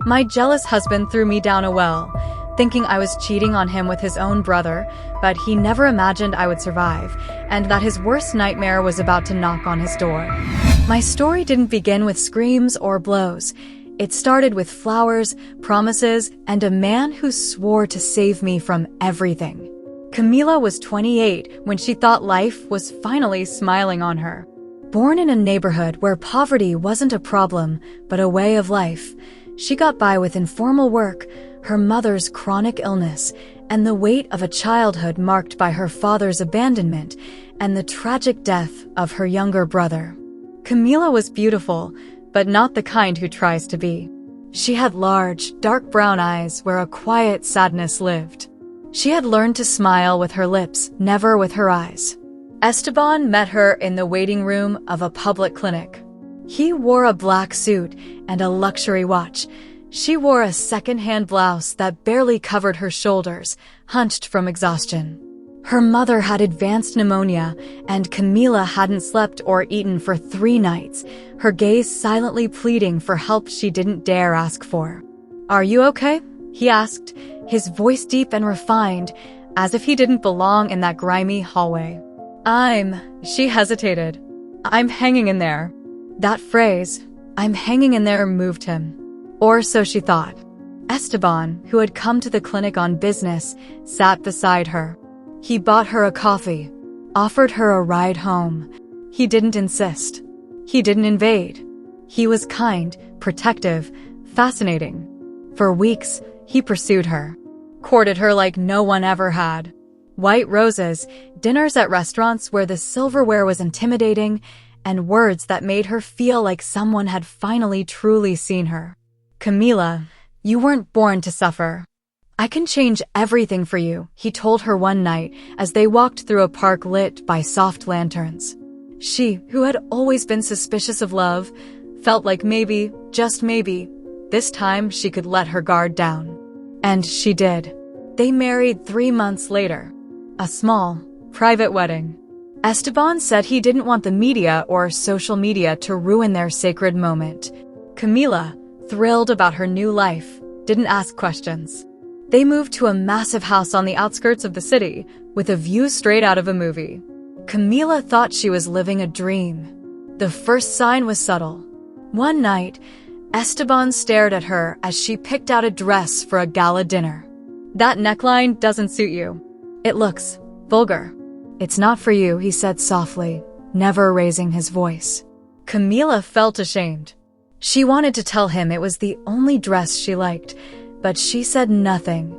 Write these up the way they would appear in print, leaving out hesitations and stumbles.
My jealous husband threw me down a well, thinking I was cheating on him with his own brother, but he never imagined I would survive, and that his worst nightmare was about to knock on his door. My story didn't begin with screams or blows. It started with flowers, promises, and a man who swore to save me from everything. Camila was 28 when she thought life was finally smiling on her. Born in a neighborhood where poverty wasn't a problem, but a way of life, she got by with informal work, her mother's chronic illness, and the weight of a childhood marked by her father's abandonment and the tragic death of her younger brother. Camila was beautiful, but not the kind who tries to be. She had large, dark brown eyes where a quiet sadness lived. She had learned to smile with her lips, never with her eyes. Esteban met her in the waiting room of a public clinic. He wore a black suit and a luxury watch. She wore a second-hand blouse that barely covered her shoulders, hunched from exhaustion. Her mother had advanced pneumonia, and Camila hadn't slept or eaten for 3 nights, her gaze silently pleading for help she didn't dare ask for. "Are you okay?" he asked, his voice deep and refined, as if he didn't belong in that grimy hallway. She hesitated. "I'm hanging in there." That phrase, "I'm hanging in there," moved him. Or so she thought. Esteban, who had come to the clinic on business, sat beside her. He bought her a coffee, offered her a ride home. He didn't insist. He didn't invade. He was kind, protective, fascinating. For weeks, he pursued her, courted her like no one ever had. White roses, dinners at restaurants where the silverware was intimidating, and words that made her feel like someone had finally truly seen her. "Camila, you weren't born to suffer. I can change everything for you," he told her one night as they walked through a park lit by soft lanterns. She, who had always been suspicious of love, felt like maybe, just maybe, this time she could let her guard down. And she did. They married 3 months later. A small, private wedding. Esteban said he didn't want the media or social media to ruin their sacred moment. Camila, thrilled about her new life, didn't ask questions. They moved to a massive house on the outskirts of the city, with a view straight out of a movie. Camila thought she was living a dream. The first sign was subtle. One night, Esteban stared at her as she picked out a dress for a gala dinner. "That neckline doesn't suit you. It looks vulgar." "It's not for you," he said softly, never raising his voice. Camila felt ashamed. She wanted to tell him it was the only dress she liked, but she said nothing.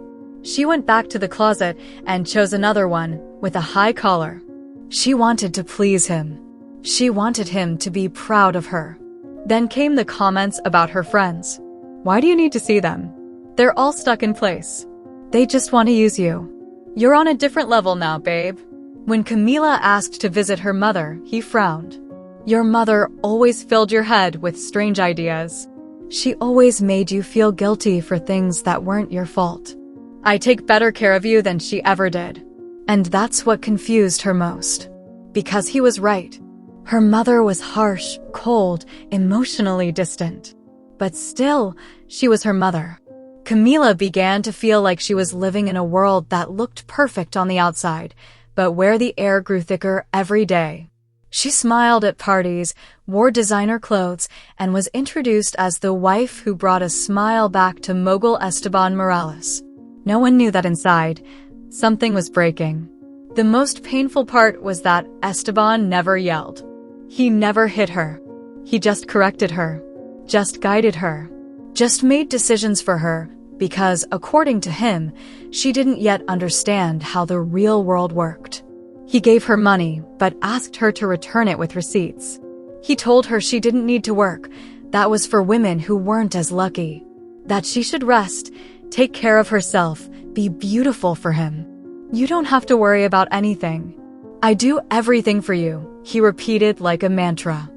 She went back to the closet and chose another one with a high collar. She wanted to please him. She wanted him to be proud of her. Then came the comments about her friends. "Why do you need to see them? They're all stuck in place. They just want to use you. You're on a different level now, babe." When Camila asked to visit her mother, he frowned. "Your mother always filled your head with strange ideas. She always made you feel guilty for things that weren't your fault. I take better care of you than she ever did." And that's what confused her most. Because he was right. Her mother was harsh, cold, emotionally distant. But still, she was her mother. Camila began to feel like she was living in a world that looked perfect on the outside, but where the air grew thicker every day. She smiled at parties, wore designer clothes, and was introduced as the wife who brought a smile back to mogul Esteban Morales. No one knew that inside, something was breaking. The most painful part was that Esteban never yelled. He never hit her. He just corrected her, just guided her, just made decisions for her, because, according to him, she didn't yet understand how the real world worked. He gave her money, but asked her to return it with receipts. He told her she didn't need to work. That was for women who weren't as lucky. That she should rest, take care of herself, be beautiful for him. "You don't have to worry about anything. I do everything for you," he repeated like a mantra.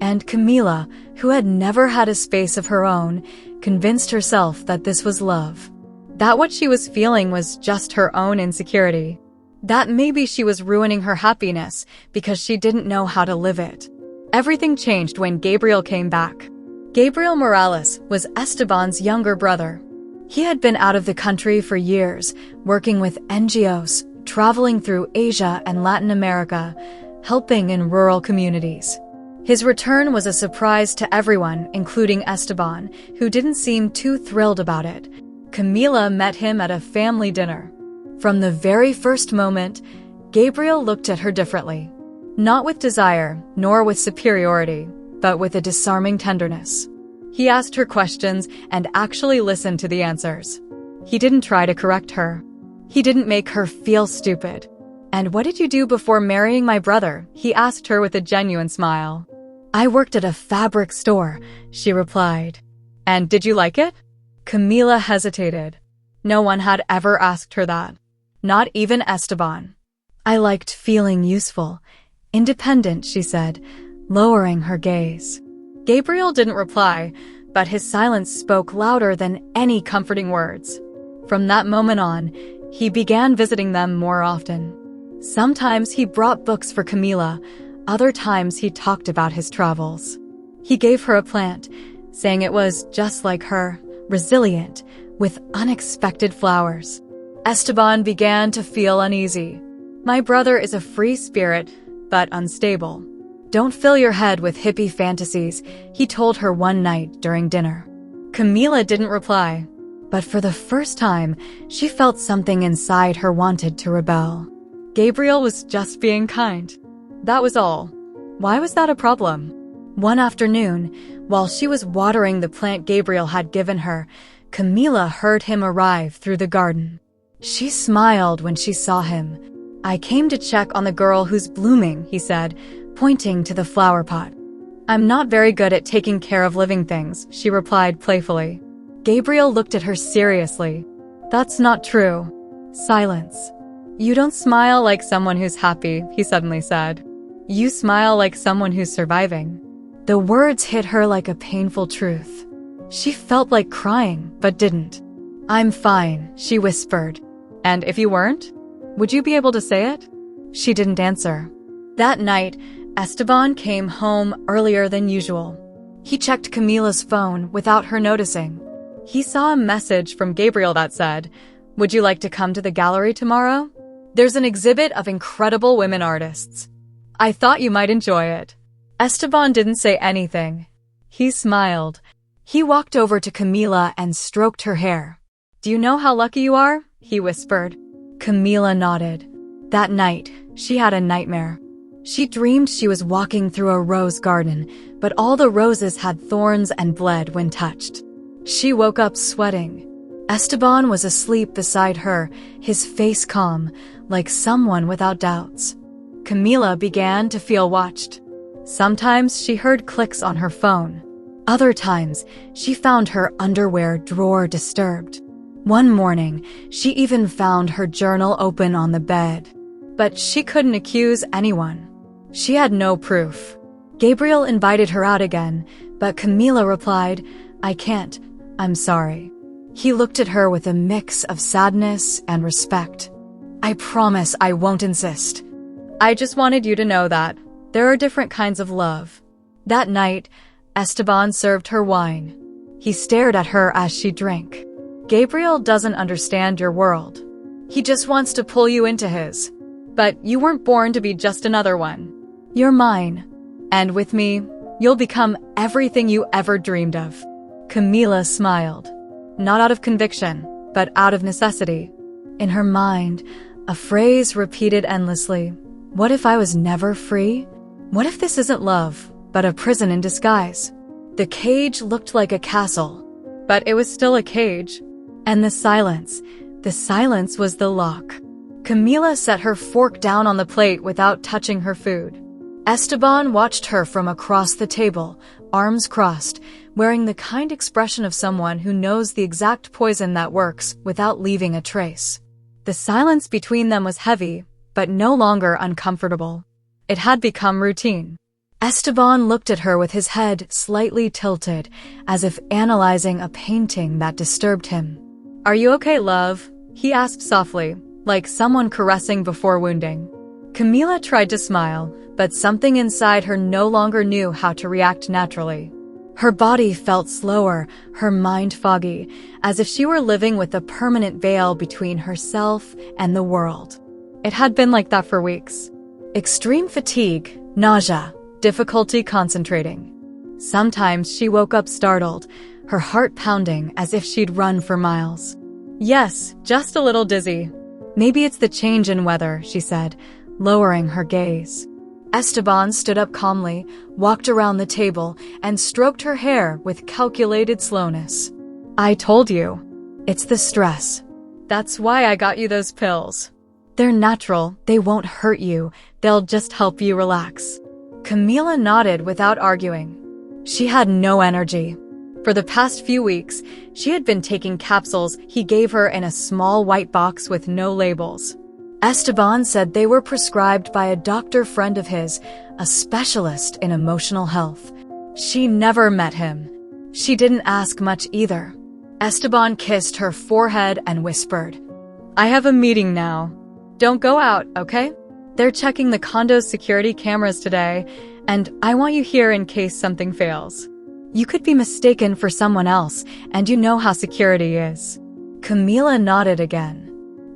And Camila, who had never had a space of her own, convinced herself that this was love. That what she was feeling was just her own insecurity. That maybe she was ruining her happiness because she didn't know how to live it. Everything changed when Gabriel came back. Gabriel Morales was Esteban's younger brother. He had been out of the country for years, working with NGOs, traveling through Asia and Latin America, helping in rural communities. His return was a surprise to everyone, including Esteban, who didn't seem too thrilled about it. Camila met him at a family dinner. From the very first moment, Gabriel looked at her differently. Not with desire, nor with superiority, but with a disarming tenderness. He asked her questions and actually listened to the answers. He didn't try to correct her. He didn't make her feel stupid. "And what did you do before marrying my brother?" he asked her with a genuine smile. "I worked at a fabric store," she replied. "And did you like it?" Camila hesitated. No one had ever asked her that. Not even Esteban. "I liked feeling useful, independent," she said, lowering her gaze. Gabriel didn't reply, but his silence spoke louder than any comforting words. From that moment on, he began visiting them more often. Sometimes he brought books for Camila, other times he talked about his travels. He gave her a plant, saying it was just like her, resilient, with unexpected flowers. Esteban began to feel uneasy. "My brother is a free spirit, but unstable. Don't fill your head with hippie fantasies," he told her one night during dinner. Camila didn't reply, but for the first time, she felt something inside her wanted to rebel. Gabriel was just being kind. That was all. Why was that a problem? One afternoon, while she was watering the plant Gabriel had given her, Camila heard him arrive through the garden. She smiled when she saw him. "I came to check on the girl who's blooming," he said, pointing to the flower pot. "I'm not very good at taking care of living things," she replied playfully. Gabriel looked at her seriously. "That's not true." Silence. "You don't smile like someone who's happy," he suddenly said. "You smile like someone who's surviving." The words hit her like a painful truth. She felt like crying, but didn't. "I'm fine," she whispered. "And if you weren't? Would you be able to say it?" She didn't answer. That night, Esteban came home earlier than usual. He checked Camila's phone without her noticing. He saw a message from Gabriel that said, "Would you like to come to the gallery tomorrow? There's an exhibit of incredible women artists. I thought you might enjoy it." Esteban didn't say anything. He smiled. He walked over to Camila and stroked her hair. "Do you know how lucky you are?" he whispered. Camila nodded. That night, she had a nightmare. She dreamed she was walking through a rose garden, but all the roses had thorns and bled when touched. She woke up sweating. Esteban was asleep beside her, his face calm, like someone without doubts. Camila began to feel watched. Sometimes she heard clicks on her phone. Other times, she found her underwear drawer disturbed. One morning, she even found her journal open on the bed. But she couldn't accuse anyone. She had no proof. Gabriel invited her out again, but Camila replied, "I can't. I'm sorry." He looked at her with a mix of sadness and respect. "I promise I won't insist. I just wanted you to know that there are different kinds of love." That night, Esteban served her wine. He stared at her as she drank. "Gabriel doesn't understand your world. He just wants to pull you into his. But you weren't born to be just another one. You're mine. And with me, you'll become everything you ever dreamed of." Camila smiled. Not out of conviction, but out of necessity. In her mind, a phrase repeated endlessly. What if I was never free? What if this isn't love, but a prison in disguise? The cage looked like a castle, but it was still a cage. And the silence was the lock. Camila set her fork down on the plate without touching her food. Esteban watched her from across the table, arms crossed, wearing the kind expression of someone who knows the exact poison that works without leaving a trace. The silence between them was heavy, but no longer uncomfortable. It had become routine. Esteban looked at her with his head slightly tilted, as if analyzing a painting that disturbed him. "Are you okay, love?" he asked softly, like someone caressing before wounding. Camila tried to smile, but something inside her no longer knew how to react naturally. Her body felt slower, her mind foggy, as if she were living with a permanent veil between herself and the world. It had been like that for weeks. Extreme fatigue, nausea, difficulty concentrating. Sometimes she woke up startled, her heart pounding as if she'd run for miles. Yes, just a little dizzy. Maybe it's the change in weather, she said, lowering her gaze. Esteban stood up calmly, walked around the table, and stroked her hair with calculated slowness. I told you. It's the stress. That's why I got you those pills. They're natural, they won't hurt you, they'll just help you relax. Camila nodded without arguing. She had no energy. For the past few weeks, she had been taking capsules he gave her in a small white box with no labels. Esteban said they were prescribed by a doctor friend of his, a specialist in emotional health. She never met him. She didn't ask much either. Esteban kissed her forehead and whispered, I have a meeting now. Don't go out, okay? They're checking the condo's security cameras today, and I want you here in case something fails. You could be mistaken for someone else, and you know how security is. Camila nodded again.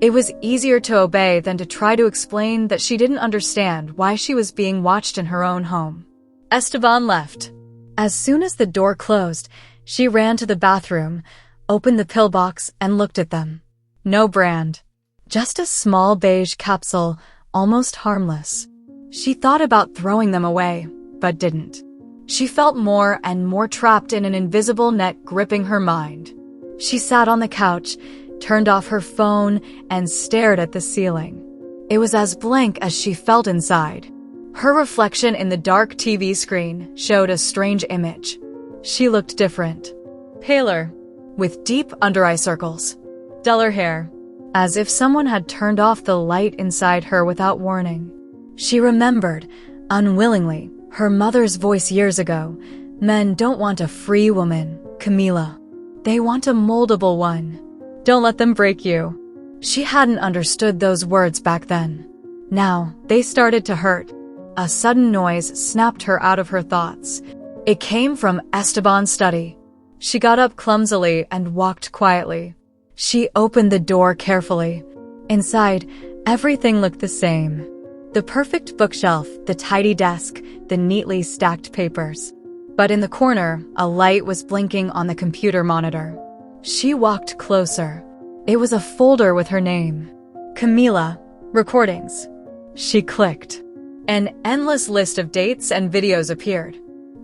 It was easier to obey than to try to explain that she didn't understand why she was being watched in her own home. Esteban left. As soon as the door closed, she ran to the bathroom, opened the pill box, and looked at them. No brand. Just a small beige capsule, almost harmless. She thought about throwing them away, but didn't. She felt more and more trapped in an invisible net gripping her mind. She sat on the couch, turned off her phone, and stared at the ceiling. It was as blank as she felt inside. Her reflection in the dark TV screen showed a strange image. She looked different. Paler, with deep under-eye circles. Duller hair, as if someone had turned off the light inside her without warning. She remembered, unwillingly, her mother's voice years ago. Men don't want a free woman, Camila. They want a moldable one. Don't let them break you. She hadn't understood those words back then. Now, they started to hurt. A sudden noise snapped her out of her thoughts. It came from Esteban's study. She got up clumsily and walked quietly. She opened the door carefully. Inside, everything looked the same. The perfect bookshelf, the tidy desk, the neatly stacked papers. But in the corner, a light was blinking on the computer monitor. She walked closer. It was a folder with her name. Camila, recordings. She clicked. An endless list of dates and videos appeared,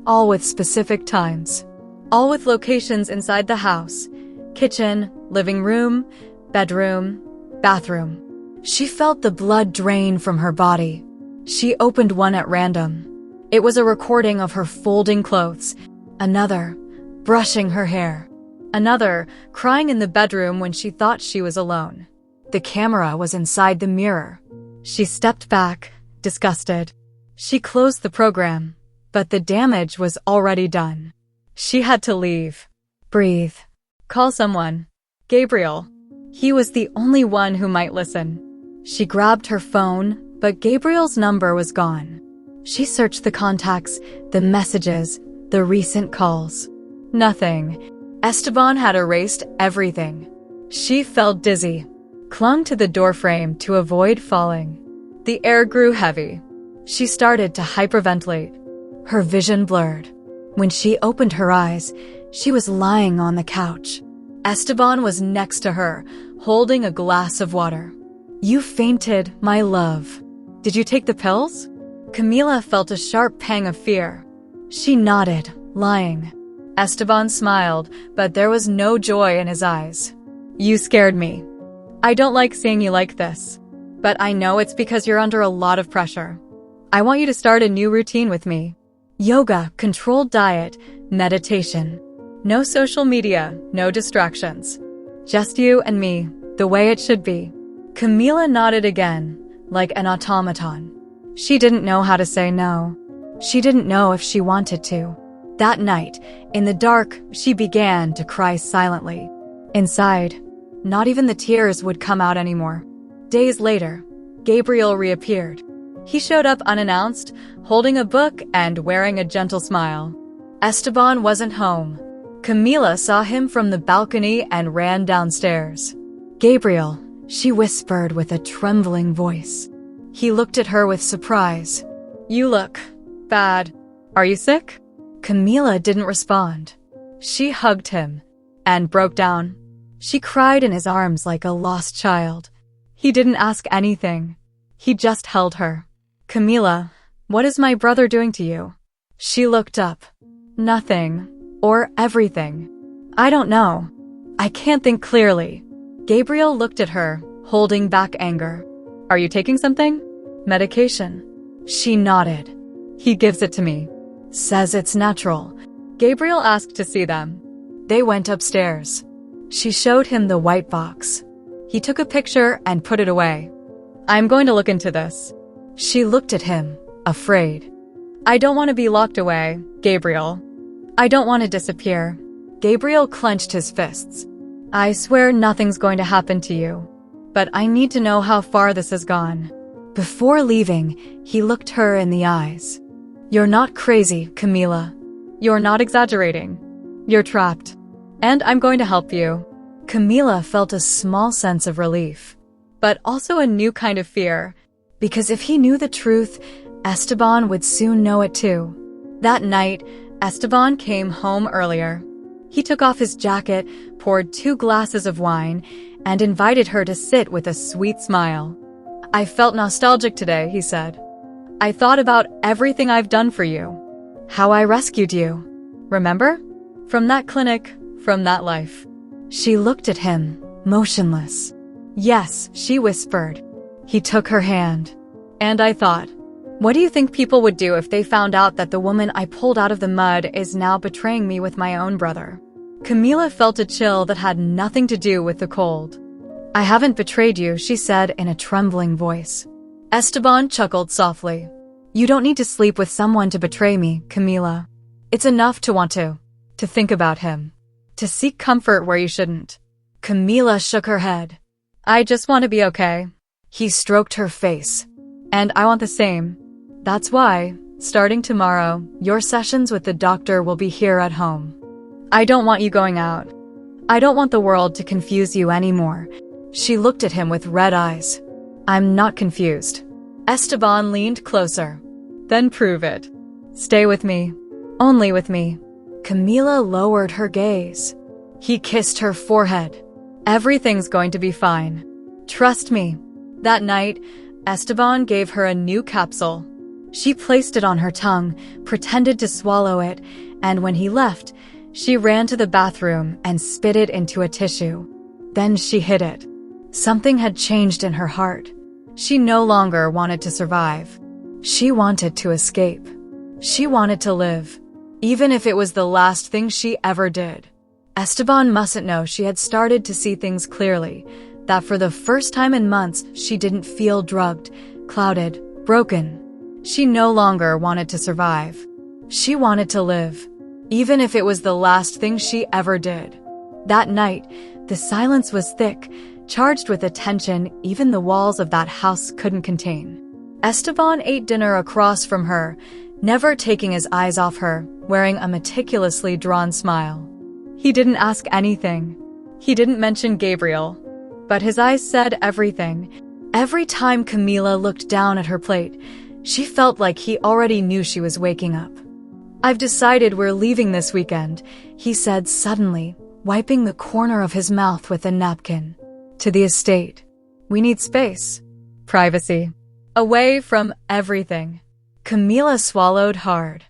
all with specific times, all with locations inside the house: kitchen, living room, bedroom, bathroom. She felt the blood drain from her body. She opened one at random. It was a recording of her folding clothes, another, brushing her hair, another, crying in the bedroom when she thought she was alone. The camera was inside the mirror. She stepped back, disgusted. She closed the program, but the damage was already done. She had to leave. Breathe. Call someone. Gabriel. He was the only one who might listen. She grabbed her phone, but Gabriel's number was gone. She searched the contacts, the messages, the recent calls. Nothing. Esteban had erased everything. She felt dizzy, clung to the doorframe to avoid falling. The air grew heavy. She started to hyperventilate. Her vision blurred. When she opened her eyes, she was lying on the couch. Esteban was next to her, holding a glass of water. You fainted, my love. Did you take the pills? Camila felt a sharp pang of fear. She nodded, lying. Esteban smiled, but there was no joy in his eyes. You scared me. I don't like seeing you like this, but I know it's because you're under a lot of pressure. I want you to start a new routine with me. Yoga, controlled diet, meditation. No social media, no distractions. Just you and me, the way it should be. Camila nodded again, like an automaton. She didn't know how to say no. She didn't know if she wanted to. That night, in the dark, she began to cry silently. Inside, not even the tears would come out anymore. Days later, Gabriel reappeared. He showed up unannounced, holding a book and wearing a gentle smile. Esteban wasn't home. Camila saw him from the balcony and ran downstairs. "Gabriel," she whispered with a trembling voice. He looked at her with surprise. "You look bad. Are you sick?" Camila didn't respond. She hugged him and broke down. She cried in his arms like a lost child. He didn't ask anything. He just held her. "Camila, what is my brother doing to you?" She looked up. "Nothing. Or everything. I don't know. I can't think clearly." Gabriel looked at her, holding back anger. "Are you taking something? Medication?" She nodded. "He gives it to me. Says it's natural." Gabriel asked to see them. They went upstairs. She showed him the white box. He took a picture and put it away. "I'm going to look into this." She looked at him, afraid. "I don't want to be locked away, Gabriel. I don't want to disappear." Gabriel clenched his fists. "I swear nothing's going to happen to you. But I need to know how far this has gone." Before leaving, he looked her in the eyes. "You're not crazy, Camila. You're not exaggerating. You're trapped. And I'm going to help you." Camila felt a small sense of relief, but also a new kind of fear, because if he knew the truth, Esteban would soon know it too. That night, Esteban came home earlier. He took off his jacket, poured 2 glasses of wine, and invited her to sit with a sweet smile. "I felt nostalgic today," he said. "I thought about everything I've done for you. How I rescued you. Remember? From that clinic, from that life." She looked at him, motionless. "Yes," she whispered. He took her hand. "And I thought, what do you think people would do if they found out that the woman I pulled out of the mud is now betraying me with my own brother?" Camila felt a chill that had nothing to do with the cold. "I haven't betrayed you," she said in a trembling voice. Esteban chuckled softly. "You don't need to sleep with someone to betray me, Camila. It's enough to want to think about him, to seek comfort where you shouldn't." Camila shook her head. "I just want to be okay." He stroked her face. "And I want the same. That's why, starting tomorrow, your sessions with the doctor will be here at home. I don't want you going out. I don't want the world to confuse you anymore." She looked at him with red eyes. "I'm not confused." Esteban leaned closer. "Then prove it. Stay with me. Only with me." Camila lowered her gaze. He kissed her forehead. "Everything's going to be fine. Trust me." That night, Esteban gave her a new capsule. She placed it on her tongue, pretended to swallow it, and when he left, she ran to the bathroom and spit it into a tissue. Then she hid it. Something had changed in her heart. She no longer wanted to survive. She wanted to escape. She wanted to live, even if it was the last thing she ever did. Esteban mustn't know she had started to see things clearly, that for the first time in months she didn't feel drugged, clouded, broken. She no longer wanted to survive. She wanted to live, even if it was the last thing she ever did. That night, the silence was thick, charged with a tension even the walls of that house couldn't contain. Esteban ate dinner across from her, never taking his eyes off her, wearing a meticulously drawn smile. He didn't ask anything. He didn't mention Gabriel. But his eyes said everything. Every time Camila looked down at her plate, she felt like he already knew she was waking up. "I've decided we're leaving this weekend," he said suddenly, wiping the corner of his mouth with a napkin. "To the estate. We need space. Privacy. Away from everything." Camila swallowed hard.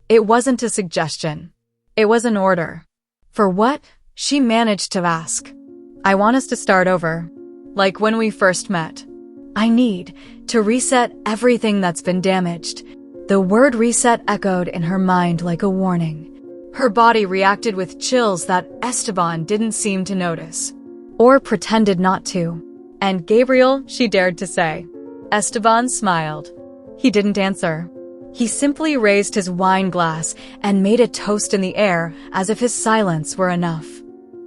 It wasn't a suggestion. It was an order. "For what?" she managed to ask. "I want us to start over. Like when we first met. I need to reset everything that's been damaged." The word reset echoed in her mind like a warning. Her body reacted with chills that Esteban didn't seem to notice. Or pretended not to. "And Gabriel," she dared to say. Esteban smiled. He didn't answer. He simply raised his wine glass and made a toast in the air as if his silence were enough.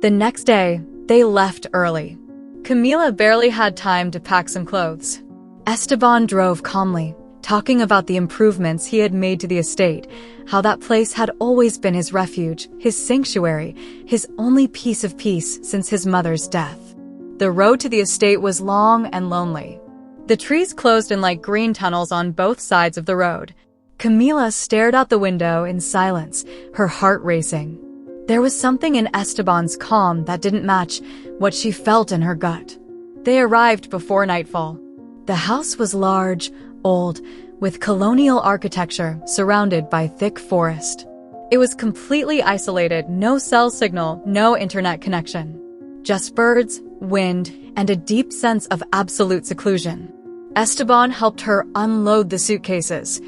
The next day, they left early. Camila barely had time to pack some clothes. Esteban drove calmly, talking about the improvements he had made to the estate, how that place had always been his refuge, his sanctuary, his only piece of peace since his mother's death. The road to the estate was long and lonely. The trees closed in like green tunnels on both sides of the road. Camila stared out the window in silence, her heart racing. There was something in Esteban's calm that didn't match what she felt in her gut. They arrived before nightfall. The house was large, old, with colonial architecture surrounded by thick forest. It was completely isolated, no cell signal, no internet connection. Just birds, wind, and a deep sense of absolute seclusion. Esteban helped her unload the suitcases.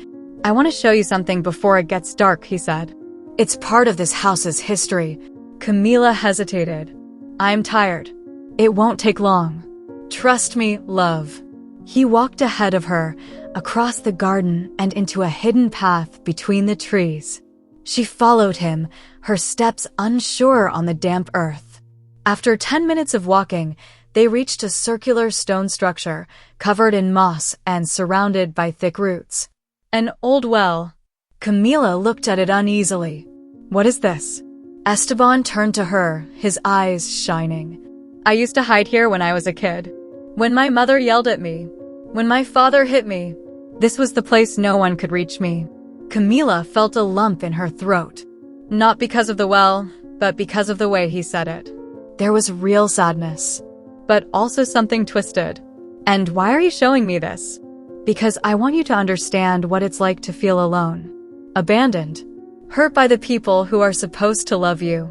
"I want to show you something before it gets dark," he said. "It's part of this house's history." Camila hesitated. "I'm tired. It won't take long. Trust me, love." He walked ahead of her, across the garden and into a hidden path between the trees. She followed him, her steps unsure on the damp earth. After 10 minutes of walking, they reached a circular stone structure, covered in moss and surrounded by thick roots. An old well. Camila looked at it uneasily. "What is this?" Esteban turned to her, his eyes shining. "I used to hide here when I was a kid. When my mother yelled at me. When my father hit me. This was the place no one could reach me." Camila felt a lump in her throat. Not because of the well, but because of the way he said it. There was real sadness, but also something twisted. "And why are you showing me this?" "Because I want you to understand what it's like to feel alone. Abandoned. Hurt by the people who are supposed to love you."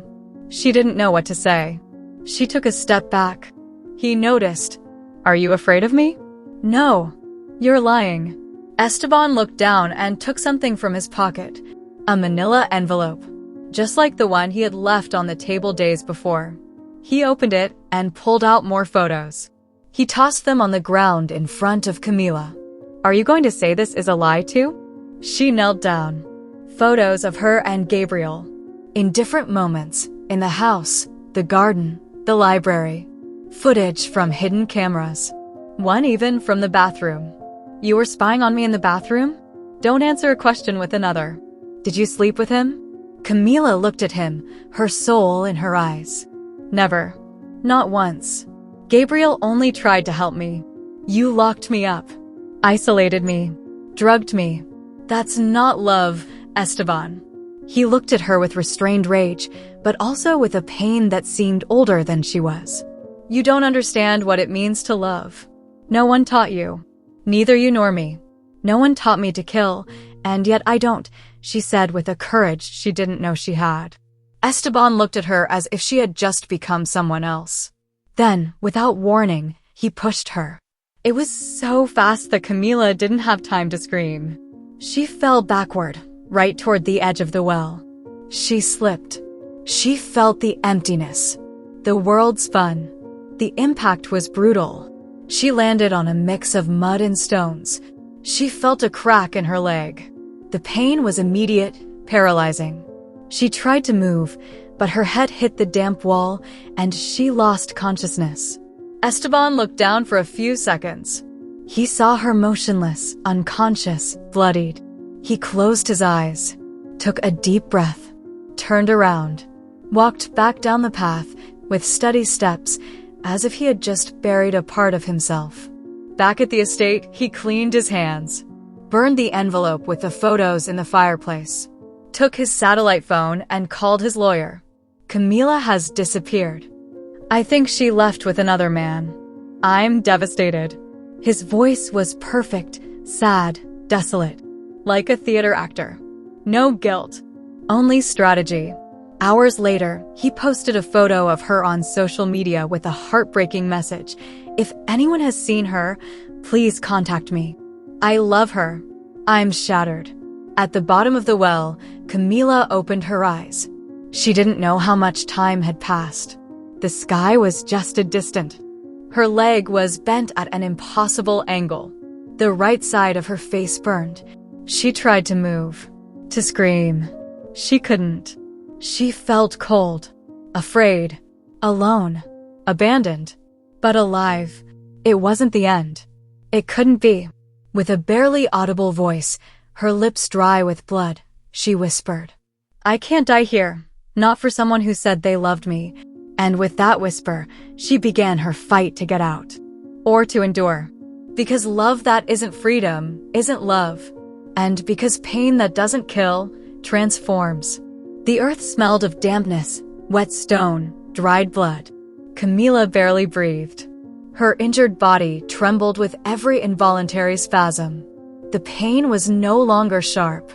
She didn't know what to say. She took a step back. He noticed. "Are you afraid of me?" "No. You're lying." Esteban looked down and took something from his pocket. A manila envelope. Just like the one he had left on the table days before. He opened it and pulled out more photos. He tossed them on the ground in front of Camila. "Are you going to say this is a lie too?" She knelt down. Photos of her and Gabriel. In different moments, in the house, the garden, the library. Footage from hidden cameras. One even from the bathroom. "You were spying on me in the bathroom? Don't answer a question with another. Did you sleep with him?" Camila looked at him, her soul in her eyes. "Never. Not once. Gabriel only tried to help me. You locked me up. Isolated me. Drugged me. That's not love, Esteban." He looked at her with restrained rage, but also with a pain that seemed older than she was. "You don't understand what it means to love. No one taught you. Neither you nor me. No one taught me to kill, and yet I don't," she said with a courage she didn't know she had. Esteban looked at her as if she had just become someone else. Then, without warning, he pushed her. It was so fast that Camila didn't have time to scream. She fell backward, right toward the edge of the well. She slipped. She felt the emptiness. The world spun. The impact was brutal. She landed on a mix of mud and stones. She felt a crack in her leg. The pain was immediate, paralyzing. She tried to move, but her head hit the damp wall, and she lost consciousness. Esteban looked down for a few seconds. He saw her motionless, unconscious, bloodied. He closed his eyes, took a deep breath, turned around, walked back down the path with steady steps, as if he had just buried a part of himself. Back at the estate, he cleaned his hands, burned the envelope with the photos in the fireplace, took his satellite phone and called his lawyer. "Camila has disappeared. I think she left with another man. I'm devastated." His voice was perfect, sad, desolate, like a theater actor. No guilt, only strategy. Hours later, he posted a photo of her on social media with a heartbreaking message. "If anyone has seen her, please contact me. I love her. I'm shattered." At the bottom of the well, Camila opened her eyes. She didn't know how much time had passed. The sky was just a distant. Her leg was bent at an impossible angle. The right side of her face burned. She tried to move, to scream. She couldn't. She felt cold, afraid, alone, abandoned, but alive. It wasn't the end. It couldn't be. With a barely audible voice, her lips dry with blood, she whispered, "I can't die here, not for someone who said they loved me." And with that whisper, she began her fight to get out. Or to endure. Because love that isn't freedom isn't love. And because pain that doesn't kill transforms. The earth smelled of dampness, wet stone, dried blood. Camila barely breathed. Her injured body trembled with every involuntary spasm. The pain was no longer sharp.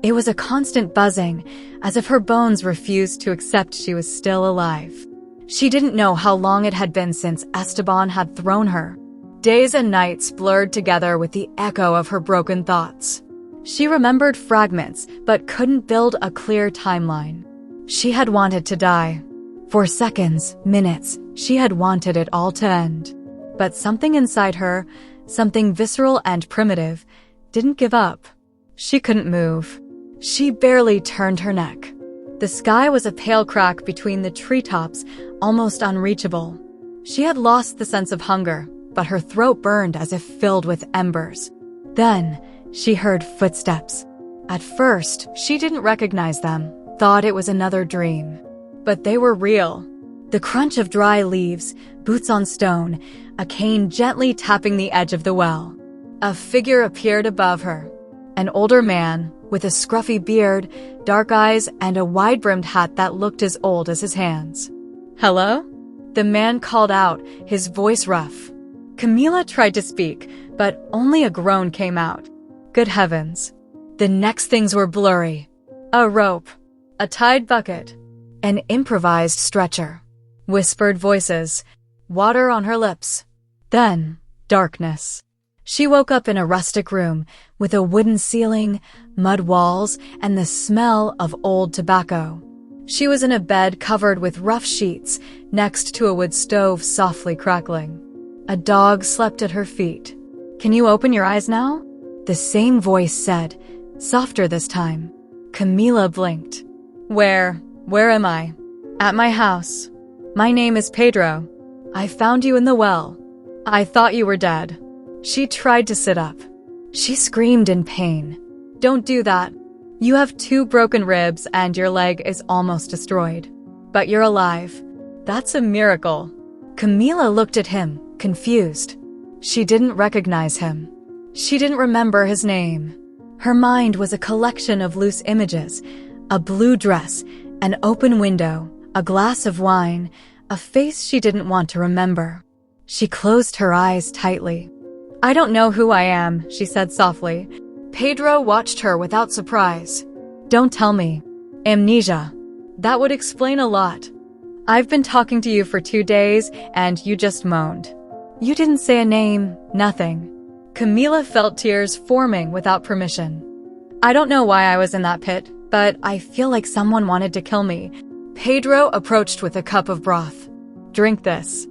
It was a constant buzzing, as if her bones refused to accept she was still alive. She didn't know how long it had been since Esteban had thrown her. Days and nights blurred together with the echo of her broken thoughts. She remembered fragments, but couldn't build a clear timeline. She had wanted to die. For seconds, minutes, she had wanted it all to end. But something inside her, something visceral and primitive, didn't give up. She couldn't move. She barely turned her neck. The sky was a pale crack between the treetops, almost unreachable. She had lost the sense of hunger, but her throat burned as if filled with embers. Then, she heard footsteps. At first, she didn't recognize them, thought it was another dream. But they were real. The crunch of dry leaves, boots on stone, a cane gently tapping the edge of the well. A figure appeared above her. An older man, with a scruffy beard, dark eyes, and a wide-brimmed hat that looked as old as his hands. "Hello?" The man called out, his voice rough. Camila tried to speak, but only a groan came out. Good heavens. The next things were blurry. A rope. A tied bucket. An improvised stretcher. Whispered voices. Water on her lips. Then, darkness. She woke up in a rustic room with a wooden ceiling, mud walls, and the smell of old tobacco. She was in a bed covered with rough sheets next to a wood stove softly crackling. A dog slept at her feet. "Can you open your eyes now?" The same voice said, softer this time. Camila blinked. Where am I?" "At my house. My name is Pedro. I found you in the well. I thought you were dead." She tried to sit up. She screamed in pain. "Don't do that. You have 2 broken ribs and your leg is almost destroyed. But you're alive. That's a miracle." Camila looked at him, confused. She didn't recognize him. She didn't remember his name. Her mind was a collection of loose images, a blue dress, an open window, a glass of wine, a face she didn't want to remember. She closed her eyes tightly. "I don't know who I am," she said softly. Pedro watched her without surprise. "Don't tell me. Amnesia. That would explain a lot. I've been talking to you for 2 days, and you just moaned. You didn't say a name, nothing." Camila felt tears forming without permission. "I don't know why I was in that pit, but I feel like someone wanted to kill me." Pedro approached with a cup of broth. "Drink this.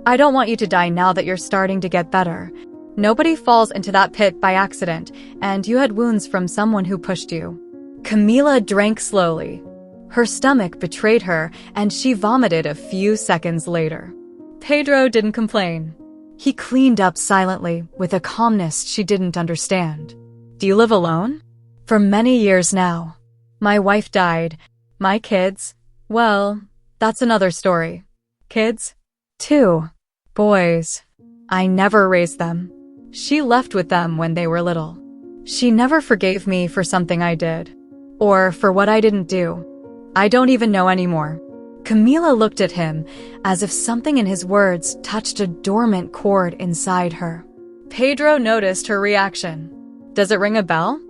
I don't want you to die now that you're starting to get better. Nobody falls into that pit by accident, and you had wounds from someone who pushed you." Camila drank slowly. Her stomach betrayed her, and she vomited a few seconds later. Pedro didn't complain. He cleaned up silently, with a calmness she didn't understand. "Do you live alone?" "For many years now. My wife died. My kids, well, that's another story." "Kids?" "2 boys. I never raised them. She left with them when they were little. She never forgave me for something I did. Or for what I didn't do. I don't even know anymore." Camila looked at him, as if something in his words touched a dormant chord inside her. Pedro noticed her reaction. "Does it ring a bell?"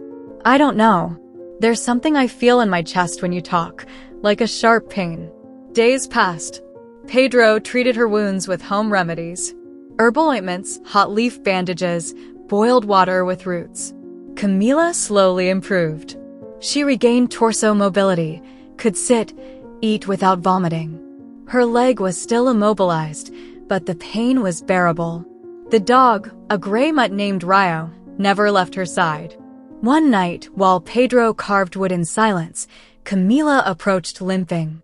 "I don't know. There's something I feel in my chest when you talk, like a sharp pain." Days passed. Pedro treated her wounds with home remedies. Herbal ointments, hot leaf bandages, boiled water with roots. Camila slowly improved. She regained torso mobility, could sit, eat without vomiting. Her leg was still immobilized, but the pain was bearable. The dog, a gray mutt named Rio, never left her side. One night, while Pedro carved wood in silence, Camila approached limping.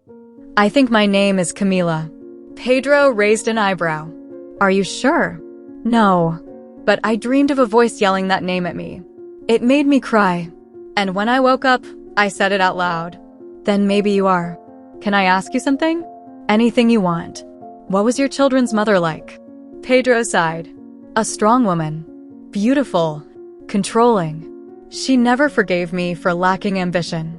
"I think my name is Camila." Pedro raised an eyebrow. "Are you sure?" "No. but I dreamed of a voice yelling that name at me. It made me cry. And when I woke up, I said it out loud. Then maybe you are. Can I ask you something? Anything you want. What was your children's mother like? Pedro sighed. A strong woman. Beautiful. Controlling. She never forgave me for lacking ambition.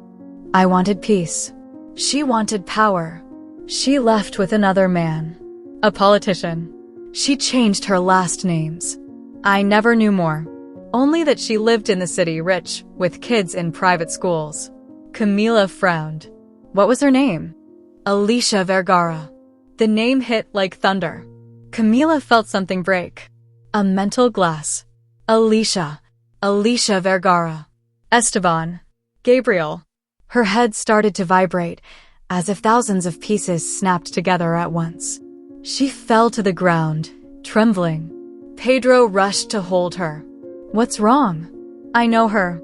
I wanted peace. She wanted power. She left with another man. A politician. She changed her last names. I never knew more. Only that she lived in the city, rich, with kids in private schools. Camila frowned. What was her name? Alicia Vergara. The name hit like thunder. Camila felt something break. A mental glass. Alicia Vergara. Esteban. Gabriel. Her head started to vibrate, as if thousands of pieces snapped together at once. She fell to the ground, trembling. Pedro rushed to hold her. What's wrong? I know her.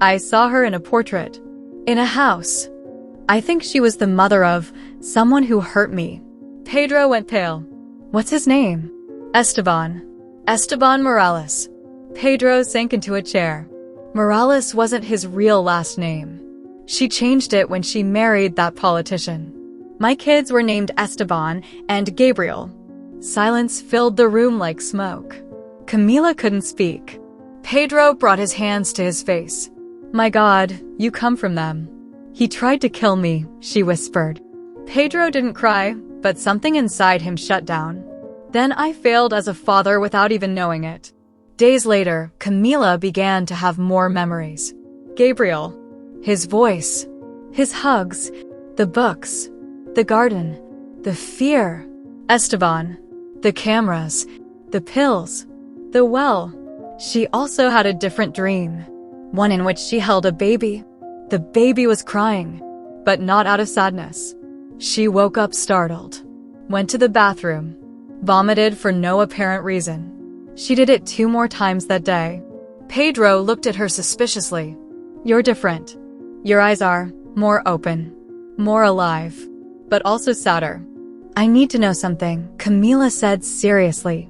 I saw her in a portrait. In a house. I think she was the mother of someone who hurt me. Pedro went pale. What's his name? Esteban. Esteban Morales. Pedro sank into a chair. Morales wasn't his real last name. She changed it when she married that politician. My kids were named Esteban and Gabriel. Silence filled the room like smoke. Camila couldn't speak. Pedro brought his hands to his face. My God, you come from them. He tried to kill me, she whispered. Pedro didn't cry, but something inside him shut down. Then I failed as a father without even knowing it. Days later, Camila began to have more memories. Gabriel. His voice. His hugs. The books. The garden. The fear. Esteban. The cameras. The pills. The well. She also had a different dream. One in which she held a baby. The baby was crying, but not out of sadness. She woke up startled. Went to the bathroom. Vomited for no apparent reason. She did it 2 more times that day. Pedro looked at her suspiciously. You're different. Your eyes are more open, more alive, but also sadder. I need to know something, Camila said seriously.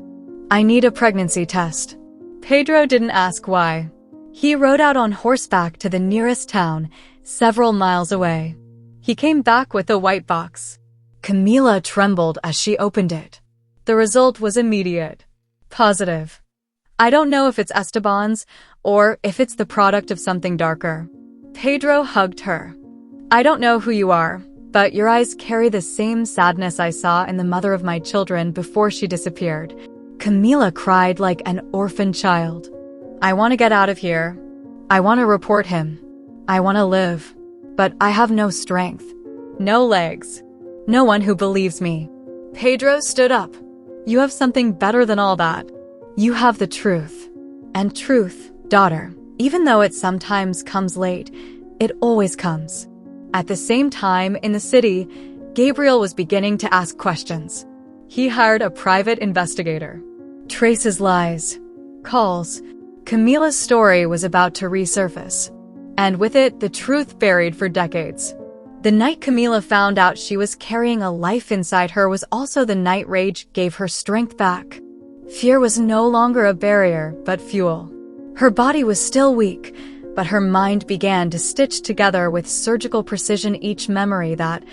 I need a pregnancy test. Pedro didn't ask why. He rode out on horseback to the nearest town, several miles away. He came back with a white box. Camila trembled as she opened it. The result was immediate. Positive. I don't know if it's Esteban's or if it's the product of something darker. Pedro hugged her. I don't know who you are, but your eyes carry the same sadness I saw in the mother of my children before she disappeared. Camila cried like an orphan child. I want to get out of here. I want to report him. I want to live. But I have no strength. No legs. No one who believes me. Pedro stood up. You have something better than all that. You have the truth. And truth, daughter, even though it sometimes comes late, it always comes. At the same time, in the city, Gabriel was beginning to ask questions. He hired a private investigator. Trace his lies. Calls. Camila's story was about to resurface. And with it, the truth buried for decades. The night Camila found out she was carrying a life inside her was also the night rage gave her strength back. Fear was no longer a barrier, but fuel. Her body was still weak, but her mind began to stitch together with surgical precision each memory that,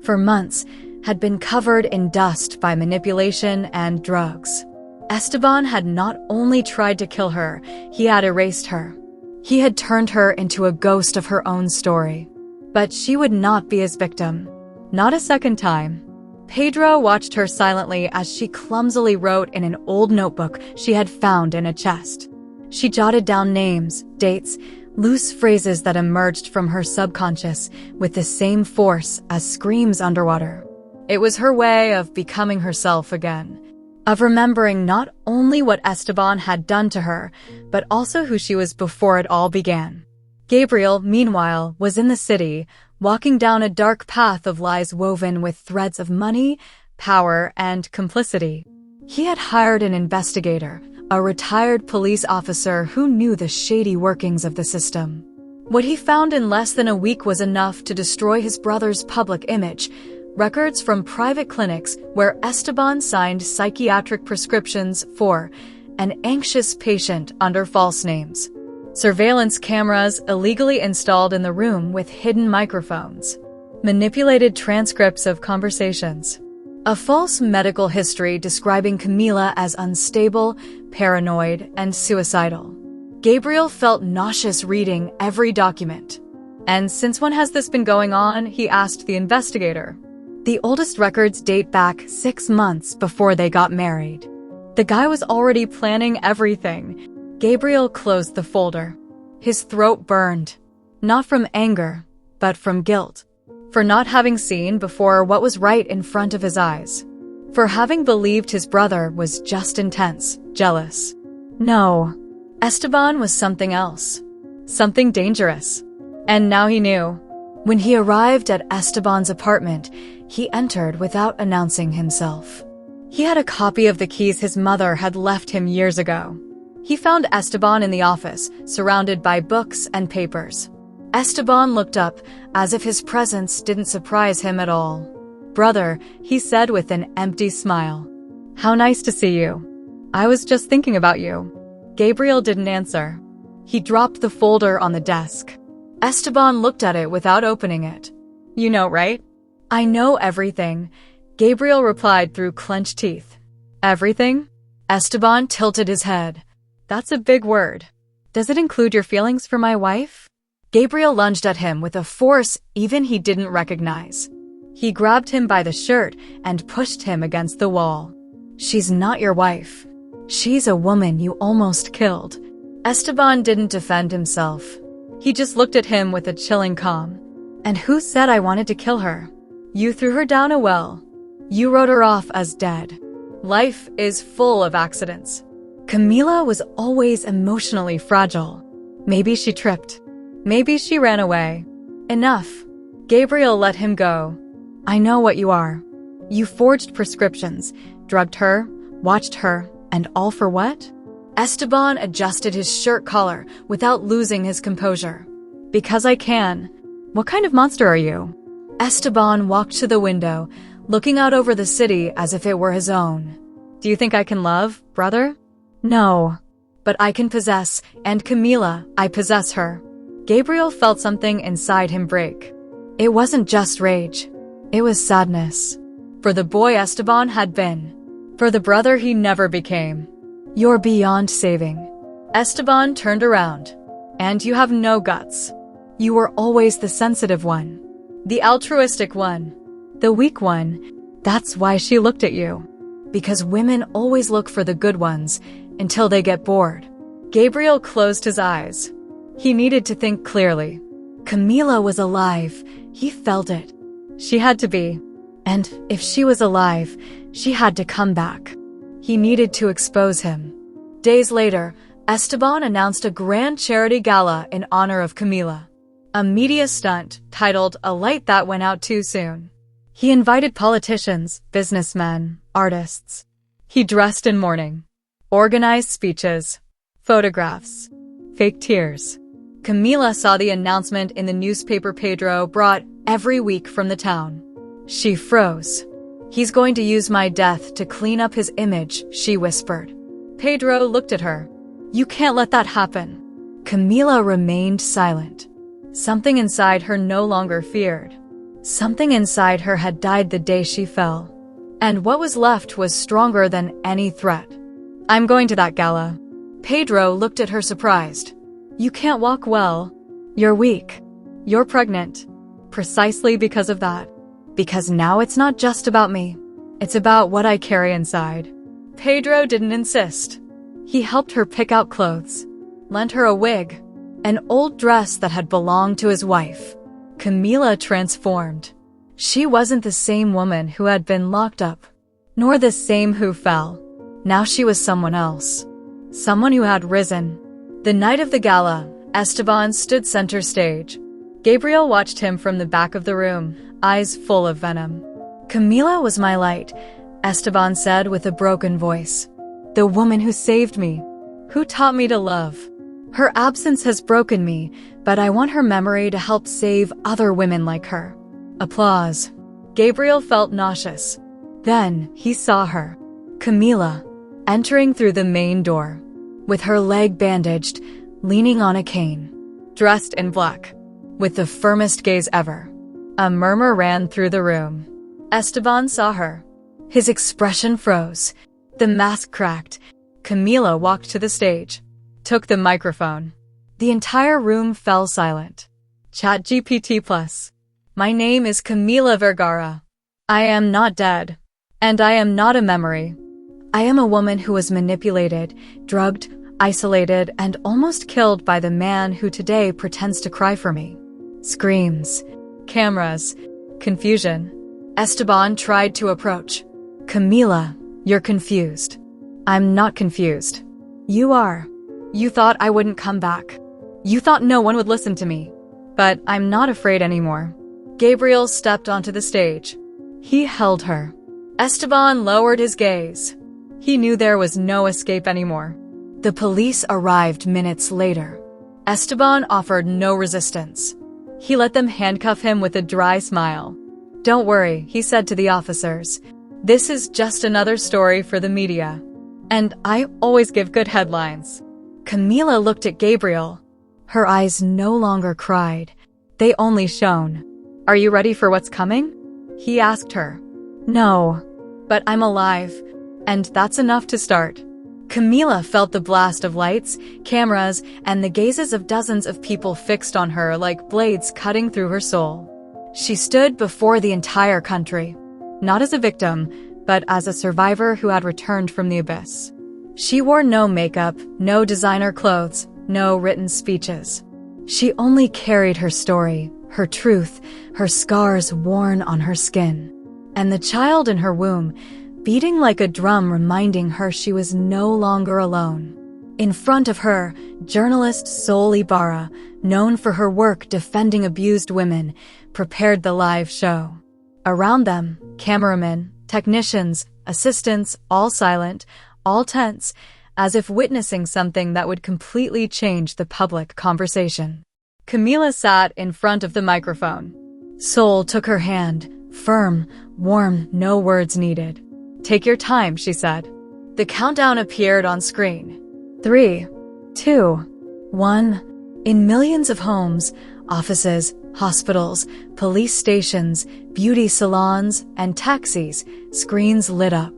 for months, had been covered in dust by manipulation and drugs. Esteban had not only tried to kill her, he had erased her. He had turned her into a ghost of her own story. But she would not be his victim. Not a second time. Pedro watched her silently as she clumsily wrote in an old notebook she had found in a chest. She jotted down names, dates, loose phrases that emerged from her subconscious with the same force as screams underwater. It was her way of becoming herself again, of remembering not only what Esteban had done to her, but also who she was before it all began. Gabriel, meanwhile, was in the city, walking down a dark path of lies woven with threads of money, power, and complicity. He had hired an investigator, a retired police officer who knew the shady workings of the system. What he found in less than a week was enough to destroy his brother's public image. Records from private clinics where Esteban signed psychiatric prescriptions for an anxious patient under false names. Surveillance cameras illegally installed in the room with hidden microphones. Manipulated transcripts of conversations. A false medical history describing Camila as unstable, paranoid, and suicidal. Gabriel felt nauseous reading every document. And since when has this been going on? He asked the investigator. The oldest records date back 6 months before they got married. The guy was already planning everything. Gabriel closed the folder. His throat burned. Not from anger, but from guilt. For not having seen before what was right in front of his eyes. For having believed his brother was just intense, jealous. No, Esteban was something else. Something dangerous. And now he knew. When he arrived at Esteban's apartment, he entered without announcing himself. He had a copy of the keys his mother had left him years ago. He found Esteban in the office, surrounded by books and papers. Esteban looked up, as if his presence didn't surprise him at all. "Brother," he said with an empty smile. "How nice to see you. I was just thinking about you." Gabriel didn't answer. He dropped the folder on the desk. Esteban looked at it without opening it. "You know, right?" "I know everything," Gabriel replied through clenched teeth. "Everything?" Esteban tilted his head. "That's a big word. Does it include your feelings for my wife?" Gabriel lunged at him with a force even he didn't recognize. He grabbed him by the shirt and pushed him against the wall. "She's not your wife. She's a woman you almost killed." Esteban didn't defend himself. He just looked at him with a chilling calm. "And who said I wanted to kill her? You threw her down a well. You wrote her off as dead. Life is full of accidents." Camila was always emotionally fragile. Maybe she tripped. Maybe she ran away. Enough. Gabriel let him go. "I know what you are. You forged prescriptions, drugged her, watched her, and all for what?" Esteban adjusted his shirt collar without losing his composure. "Because I can. What kind of monster are you?" Esteban walked to the window, looking out over the city as if it were his own. "Do you think I can love, brother?" "No. But I can possess, and Camila, I possess her." Gabriel felt something inside him break. It wasn't just rage. It was sadness. For the boy Esteban had been. For the brother he never became. "You're beyond saving." Esteban turned around. "And you have no guts. You were always the sensitive one. The altruistic one. The weak one. That's why she looked at you. Because women always look for the good ones until they get bored." Gabriel closed his eyes. He needed to think clearly. Camila was alive. He felt it. She had to be. And if she was alive, she had to come back. He needed to expose him. Days later, Esteban announced a grand charity gala in honor of Camila. A media stunt titled "A Light That Went Out Too Soon." He invited politicians, businessmen, artists. He dressed in mourning. Organized speeches. Photographs. Fake tears. Camila saw the announcement in the newspaper Pedro brought every week from the town. She froze. "He's going to use my death to clean up his image," she whispered. Pedro looked at her. "You can't let that happen." Camila remained silent. Something inside her no longer feared. Something inside her had died the day she fell. And what was left was stronger than any threat. "I'm going to that gala." Pedro looked at her surprised. "You can't walk well. You're weak. You're pregnant." "Precisely because of that. Because now it's not just about me. It's about what I carry inside." Pedro didn't insist. He helped her pick out clothes. Lent her a wig. An old dress that had belonged to his wife. Camila transformed. She wasn't the same woman who had been locked up. Nor the same who fell. Now she was someone else. Someone who had risen. The night of the gala, Esteban stood center stage. Gabriel watched him from the back of the room, eyes full of venom. "Camila was my light," Esteban said with a broken voice. "The woman who saved me, who taught me to love. Her absence has broken me, but I want her memory to help save other women like her." Applause. Gabriel felt nauseous. Then he saw her. Camila. entering through the main door, with her leg bandaged, leaning on a cane, dressed in black, with the firmest gaze ever. A murmur ran through the room. Esteban saw her. His expression froze. The mask cracked. Camila walked to the stage, took the microphone. The entire room fell silent. ChatGPT Plus. My name is Camila Vergara. I am not dead. And I am not a memory. I am a woman who was manipulated, drugged, isolated, and almost killed by the man who today pretends to cry for me. Screams, cameras, confusion. Esteban tried to approach. Camila, you're confused. I'm not confused. You are. You thought I wouldn't come back. You thought no one would listen to me. But I'm not afraid anymore. Gabriel stepped onto the stage. He held her. Esteban lowered his gaze. He knew there was no escape anymore. The police arrived minutes later. Esteban offered no resistance. He let them handcuff him with a dry smile. Don't worry, he said to the officers. This is just another story for the media. And I always give good headlines. Camila looked at Gabriel. Her eyes no longer cried. They only shone. Are you ready for what's coming? He asked her. No, but I'm alive. And that's enough to start. Camila felt the blast of lights, cameras, and the gazes of dozens of people fixed on her like blades cutting through her soul. She stood before the entire country, not as a victim, but as a survivor who had returned from the abyss. She wore no makeup, no designer clothes, no written speeches. She only carried her story, her truth, her scars worn on her skin, and the child in her womb, beating like a drum reminding her she was no longer alone. In front of her, journalist Sol Ibarra, known for her work defending abused women, prepared the live show. Around them, cameramen, technicians, assistants, all silent, all tense, as if witnessing something that would completely change the public conversation. Camila sat in front of the microphone. Sol took her hand, firm, warm, no words needed. Take your time, she said. The countdown appeared on screen. 3, 2, 1. In millions of homes, offices, hospitals, police stations, beauty salons, and taxis, screens lit up.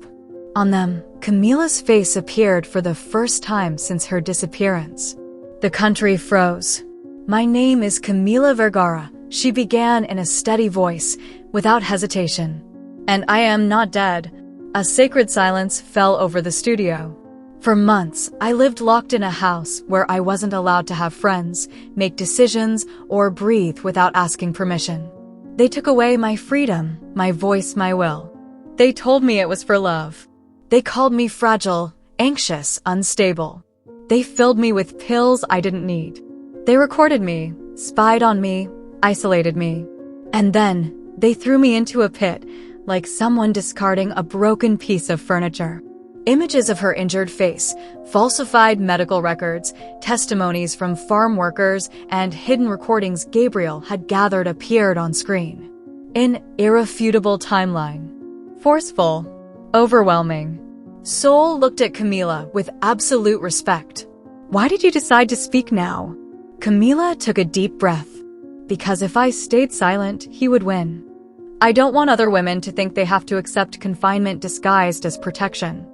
On them, Camila's face appeared for the first time since her disappearance. The country froze. My name is Camila Vergara, she began in a steady voice, without hesitation. And I am not dead. A sacred silence fell over the studio. For months, I lived locked in a house where I wasn't allowed to have friends, make decisions, or breathe without asking permission. They took away my freedom, my voice, my will. They told me it was for love. They called me fragile, anxious, unstable. They filled me with pills I didn't need. They recorded me, spied on me, isolated me. And then, they threw me into a pit, like someone discarding a broken piece of furniture. Images of her injured face, falsified medical records, testimonies from farm workers, and hidden recordings Gabriel had gathered appeared on screen. An irrefutable timeline. Forceful. Overwhelming. Sol looked at Camila with absolute respect. Why did you decide to speak now? Camila took a deep breath. Because if I stayed silent, he would win. I don't want other women to think they have to accept confinement disguised as protection.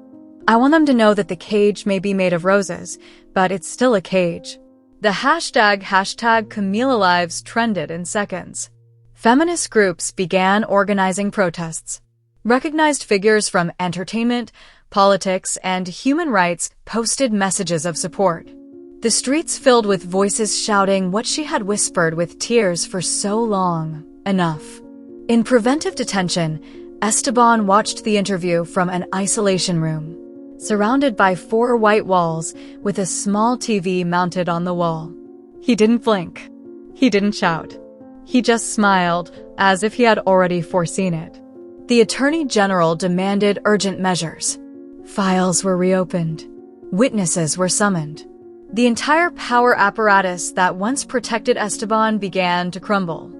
I want them to know that the cage may be made of roses, but it's still a cage. The hashtag Camila Lives trended in seconds. Feminist groups began organizing protests. Recognized figures from entertainment, politics, and human rights posted messages of support. The streets filled with voices shouting what she had whispered with tears for so long. Enough. In preventive detention, Esteban watched the interview from an isolation room, surrounded by 4 white walls with a small TV mounted on the wall. He didn't blink. He didn't shout. He just smiled, as if he had already foreseen it. The Attorney General demanded urgent measures. Files were reopened. Witnesses were summoned. The entire power apparatus that once protected Esteban began to crumble.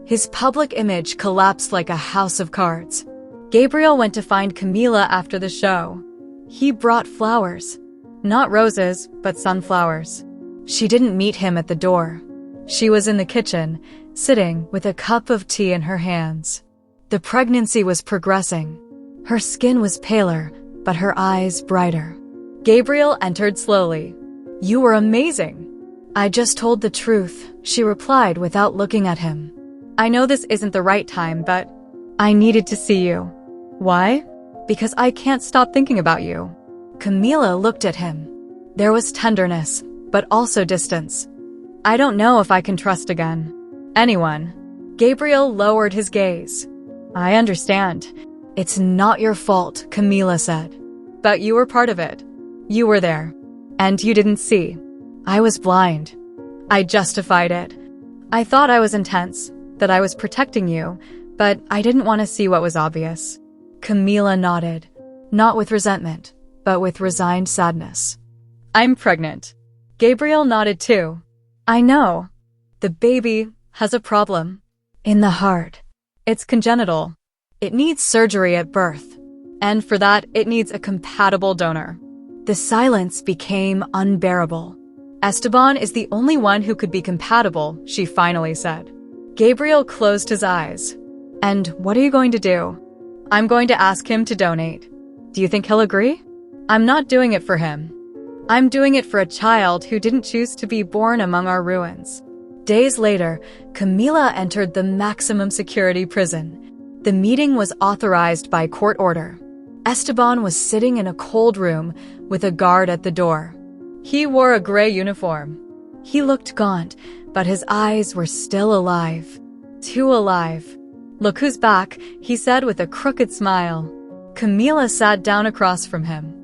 His public image collapsed like a house of cards. Gabriel went to find Camila after the show. He brought flowers. Not roses, but sunflowers. She didn't meet him at the door. She was in the kitchen, sitting with a cup of tea in her hands. The pregnancy was progressing. Her skin was paler, but her eyes brighter. Gabriel entered slowly. "You were amazing." "I just told the truth," she replied without looking at him. "I know this isn't the right time, but I needed to see you." "Why?" "Because I can't stop thinking about you." Camila looked at him. There was tenderness, but also distance. "I don't know if I can trust again. Anyone." Gabriel lowered his gaze. "I understand. It's not your fault," Camila said. "But you were part of it. You were there. And you didn't see. I was blind. I justified it. I thought I was intense, that I was protecting you, but I didn't want to see what was obvious." Camila nodded, not with resentment, but with resigned sadness. "I'm pregnant." Gabriel nodded too. "I know. The baby has a problem. In the heart. It's congenital. It needs surgery at birth. And for that, it needs a compatible donor." The silence became unbearable. "Esteban is the only one who could be compatible," she finally said. Gabriel closed his eyes. "And what are you going to do?" "I'm going to ask him to donate." "Do you think he'll agree?" "I'm not doing it for him. I'm doing it for a child who didn't choose to be born among our ruins." Days later, Camila entered the maximum security prison. The meeting was authorized by court order. Esteban was sitting in a cold room with a guard at the door. He wore a gray uniform. He looked gaunt, but his eyes were still alive. Too alive. "Look who's back," he said with a crooked smile. Camila sat down across from him.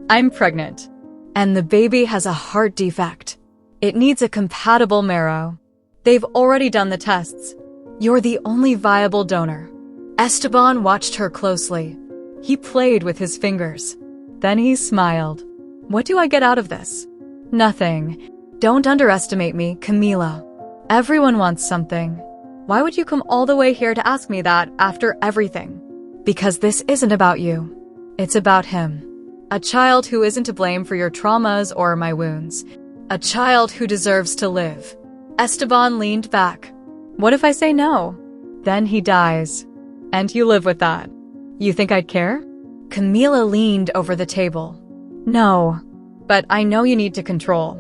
"I'm pregnant. And the baby has a heart defect. It needs a compatible marrow. They've already done the tests. You're the only viable donor." Esteban watched her closely. He played with his fingers. Then he smiled. "What do I get out of this?" "Nothing. Don't underestimate me, Camila. Everyone wants something. Why would you come all the way here to ask me that after everything?" "Because this isn't about you. It's about him. A child who isn't to blame for your traumas or my wounds. A child who deserves to live." Esteban leaned back. "What if I say no? Then he dies. And you live with that. You think I'd care?" Camila leaned over the table. "No. But I know you need to control.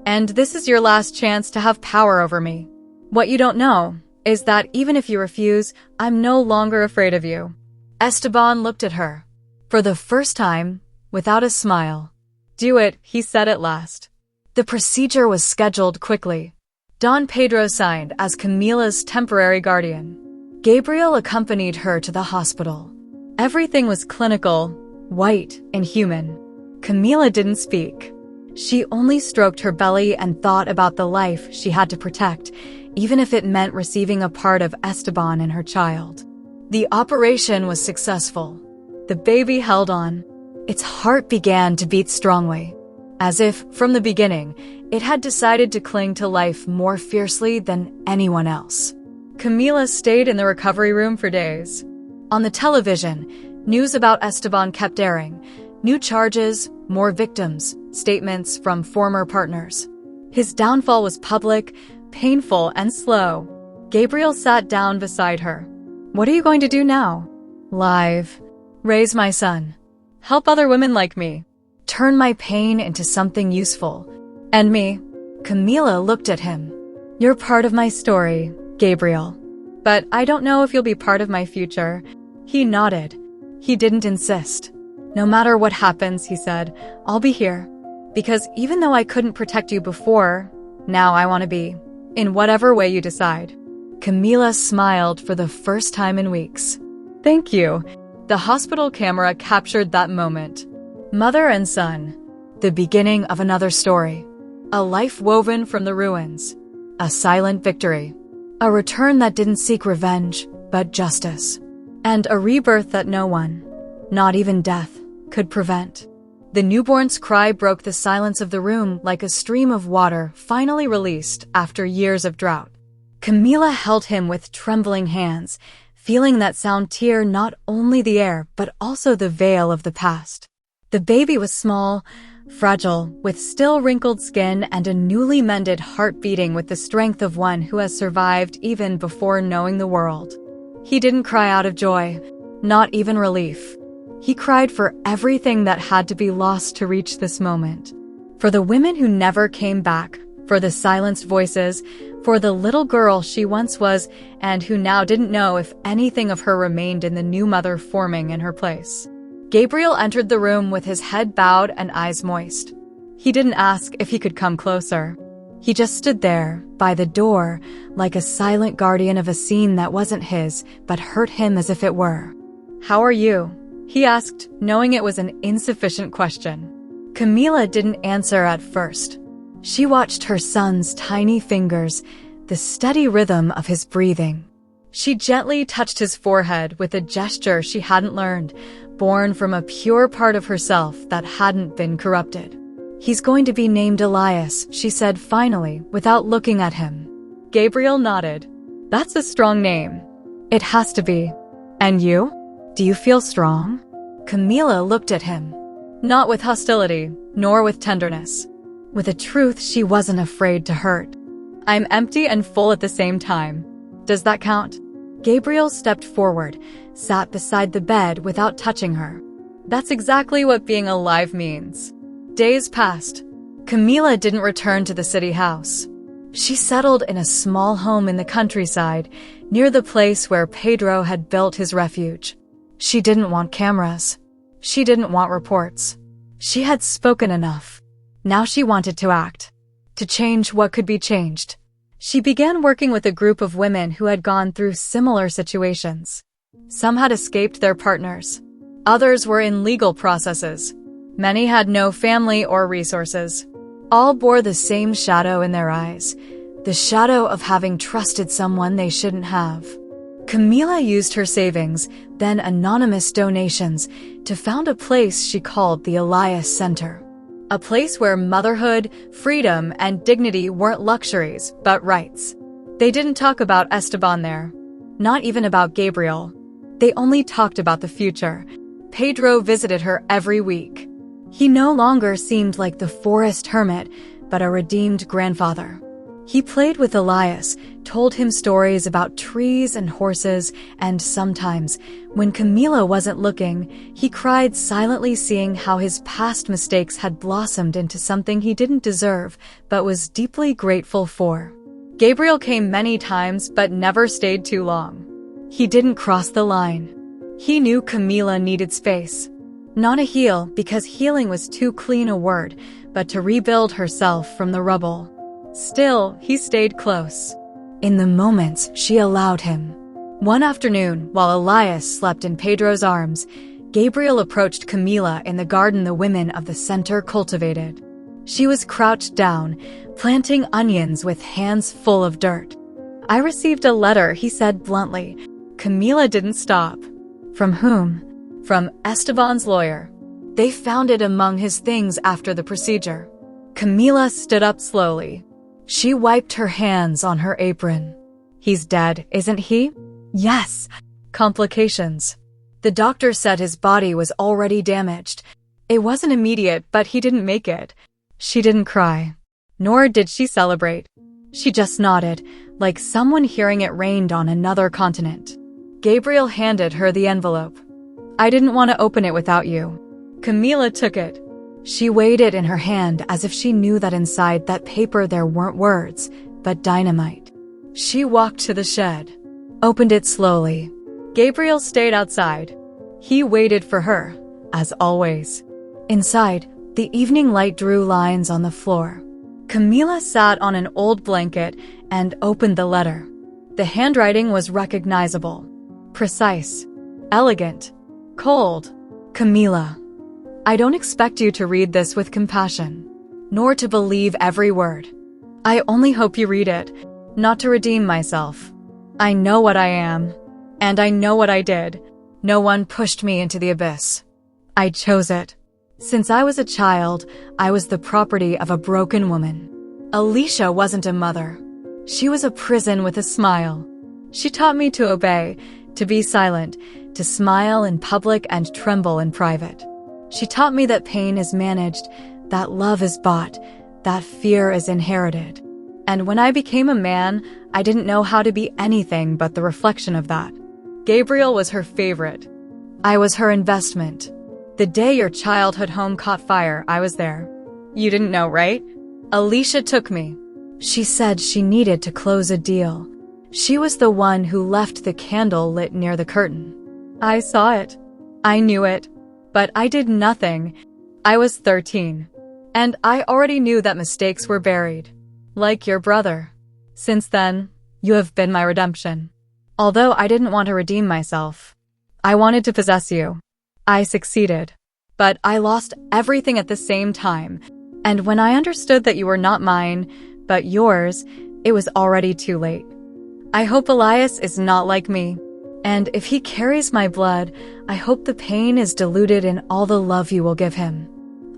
And this is your last chance to have power over me. What you don't know is that even if you refuse, I'm no longer afraid of you." Esteban looked at her. For the first time, without a smile. "Do it," he said at last. The procedure was scheduled quickly. Don Pedro signed as Camila's temporary guardian. Gabriel accompanied her to the hospital. Everything was clinical, white, and human. Camila didn't speak. She only stroked her belly and thought about the life she had to protect, even if it meant receiving a part of Esteban and her child. The operation was successful. The baby held on. Its heart began to beat strongly, as if, from the beginning, it had decided to cling to life more fiercely than anyone else. Camila stayed in the recovery room for days. On the television, news about Esteban kept airing. New charges, more victims, statements from former partners. His downfall was public, painful, and slow. Gabriel sat down beside her. "What are you going to do now?" "Live. Raise my son. Help other women like me. Turn my pain into something useful. And me." Camila looked at him. "You're part of my story, Gabriel. But I don't know if you'll be part of my future." He nodded. He didn't insist. "No matter what happens," he said, "I'll be here. Because even though I couldn't protect you before, now I want to be. In whatever way you decide." Camila smiled for the first time in weeks. "Thank you." The hospital camera captured that moment. Mother and son. The beginning of another story. A life woven from the ruins. A silent victory. A return that didn't seek revenge, but justice. And a rebirth that no one, not even death, could prevent. The newborn's cry broke the silence of the room like a stream of water finally released after years of drought. Camila held him with trembling hands, feeling that sound tear not only the air but also the veil of the past. The baby was small, fragile, with still wrinkled skin and a newly mended heart beating with the strength of one who has survived even before knowing the world. He didn't cry out of joy, not even relief. He cried for everything that had to be lost to reach this moment. For the women who never came back, for the silenced voices, for the little girl she once was and who now didn't know if anything of her remained in the new mother forming in her place. Gabriel entered the room with his head bowed and eyes moist. He didn't ask if he could come closer. He just stood there, by the door, like a silent guardian of a scene that wasn't his, but hurt him as if it were. "How are you?" he asked, knowing it was an insufficient question. Camila didn't answer at first. She watched her son's tiny fingers, the steady rhythm of his breathing. She gently touched his forehead with a gesture she hadn't learned, born from a pure part of herself that hadn't been corrupted. "He's going to be named Elias," she said finally, without looking at him. Gabriel nodded. "That's a strong name." "It has to be." "And you? Do you feel strong?" Camila looked at him. Not with hostility, nor with tenderness. With a truth she wasn't afraid to hurt. "I'm empty and full at the same time. Does that count?" Gabriel stepped forward, sat beside the bed without touching her. "That's exactly what being alive means." Days passed. Camila didn't return to the city house. She settled in a small home in the countryside, near the place where Pedro had built his refuge. She didn't want cameras. She didn't want reports. She had spoken enough. Now she wanted to act. To change what could be changed. She began working with a group of women who had gone through similar situations. Some had escaped their partners. Others were in legal processes. Many had no family or resources. All bore the same shadow in their eyes, the shadow of having trusted someone they shouldn't have. Camila used her savings, then anonymous donations, to found a place she called the Elias Center. A place where motherhood, freedom, and dignity weren't luxuries, but rights. They didn't talk about Esteban there. Not even about Gabriel. They only talked about the future. Pedro visited her every week. He no longer seemed like the forest hermit, but a redeemed grandfather. He played with Elias, told him stories about trees and horses, and sometimes, when Camila wasn't looking, he cried silently seeing how his past mistakes had blossomed into something he didn't deserve, but was deeply grateful for. Gabriel came many times, but never stayed too long. He didn't cross the line. He knew Camila needed space. Not a heal, because healing was too clean a word, but to rebuild herself from the rubble. Still, he stayed close. In the moments she allowed him. One afternoon, while Elias slept in Pedro's arms, Gabriel approached Camila in the garden the women of the center cultivated. She was crouched down, planting onions with hands full of dirt. "I received a letter," he said bluntly. Camila didn't stop. "From whom?" "From Esteban's lawyer. They found it among his things after the procedure." Camila stood up slowly. She wiped her hands on her apron. "He's dead, isn't he?" "Yes." "Complications." The doctor said his body was already damaged. It wasn't immediate, but he didn't make it. She didn't cry. Nor did she celebrate. She just nodded, like someone hearing it rained on another continent. Gabriel handed her the envelope. "I didn't want to open it without you." Camila took it. She weighed it in her hand as if she knew that inside that paper there weren't words, but dynamite. She walked to the shed, opened it slowly. Gabriel stayed outside. He waited for her, as always. Inside, the evening light drew lines on the floor. Camila sat on an old blanket and opened the letter. The handwriting was recognizable. Precise. Elegant. Cold. "Camila, I don't expect you to read this with compassion, nor to believe every word. I only hope you read it, not to redeem myself. I know what I am, and I know what I did. No one pushed me into the abyss. I chose it. Since I was a child, I was the property of a broken woman. Alicia wasn't a mother. She was a prison with a smile. She taught me to obey, to be silent, to smile in public and tremble in private. She taught me that pain is managed, that love is bought, that fear is inherited. And when I became a man, I didn't know how to be anything but the reflection of that. Gabriel was her favorite. I was her investment. The day your childhood home caught fire, I was there. You didn't know, right? Alicia took me. She said she needed to close a deal. She was the one who left the candle lit near the curtain. I saw it. I knew it. But I did nothing. I was 13. And I already knew that mistakes were buried. Like your brother. Since then, you have been my redemption. Although I didn't want to redeem myself. I wanted to possess you. I succeeded. But I lost everything at the same time. And when I understood that you were not mine, but yours, it was already too late. I hope Elias is not like me. And if he carries my blood, I hope the pain is diluted in all the love you will give him.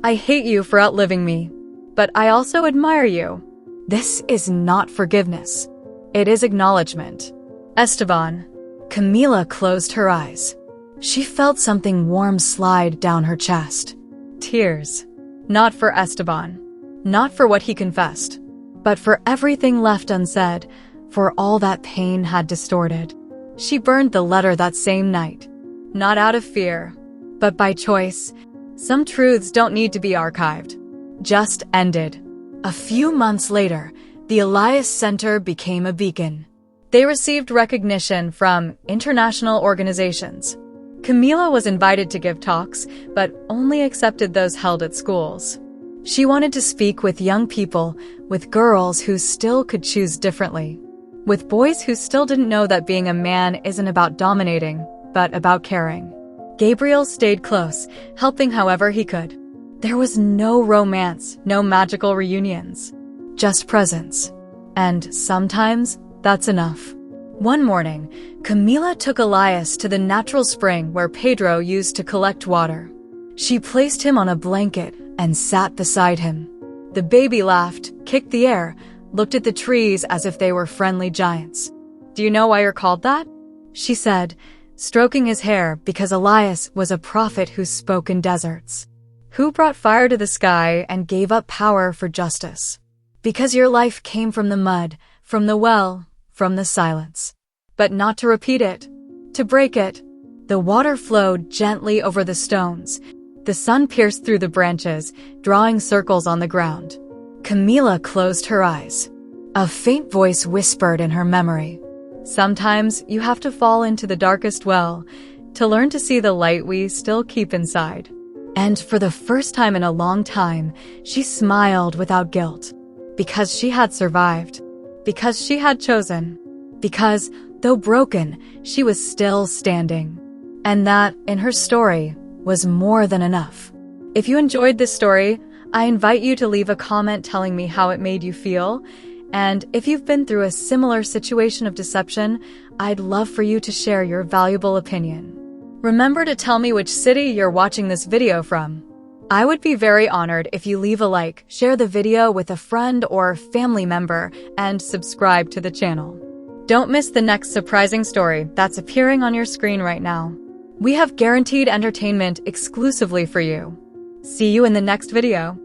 I hate you for outliving me, but I also admire you. This is not forgiveness. It is acknowledgement. Esteban. Camila closed her eyes. She felt something warm slide down her chest. Tears. Not for Esteban. Not for what he confessed. But for everything left unsaid, for all that pain had distorted. She burned the letter that same night. Not out of fear, but by choice. Some truths don't need to be archived. Just ended. A few months later, the Elias Center became a beacon. They received recognition from international organizations. Camila was invited to give talks, but only accepted those held at schools. She wanted to speak with young people, with girls who still could choose differently. With boys who still didn't know that being a man isn't about dominating, but about caring. Gabriel stayed close, helping however he could. There was no romance, no magical reunions. Just presence. And sometimes, that's enough. One morning, Camila took Elias to the natural spring where Pedro used to collect water. She placed him on a blanket and sat beside him. The baby laughed, kicked the air, looked at the trees as if they were friendly giants. Do you know why you're called that? She said, stroking his hair because Elias was a prophet who spoke in deserts. Who brought fire to the sky and gave up power for justice. Because your life came from the mud, from the well, from the silence. But not to repeat it, to break it. The water flowed gently over the stones. The sun pierced through the branches, drawing circles on the ground. Camila closed her eyes. A faint voice whispered in her memory. Sometimes you have to fall into the darkest well to learn to see the light we still keep inside. And for the first time in a long time, she smiled without guilt. Because she had survived. Because she had chosen. Because, though broken, she was still standing. And that, in her story, was more than enough. If you enjoyed this story, I invite you to leave a comment telling me how it made you feel. And if you've been through a similar situation of deception, I'd love for you to share your valuable opinion. Remember to tell me which city you're watching this video from. I would be very honored if you leave a like, share the video with a friend or family member, and subscribe to the channel. Don't miss the next surprising story that's appearing on your screen right now. We have guaranteed entertainment exclusively for you. See you in the next video.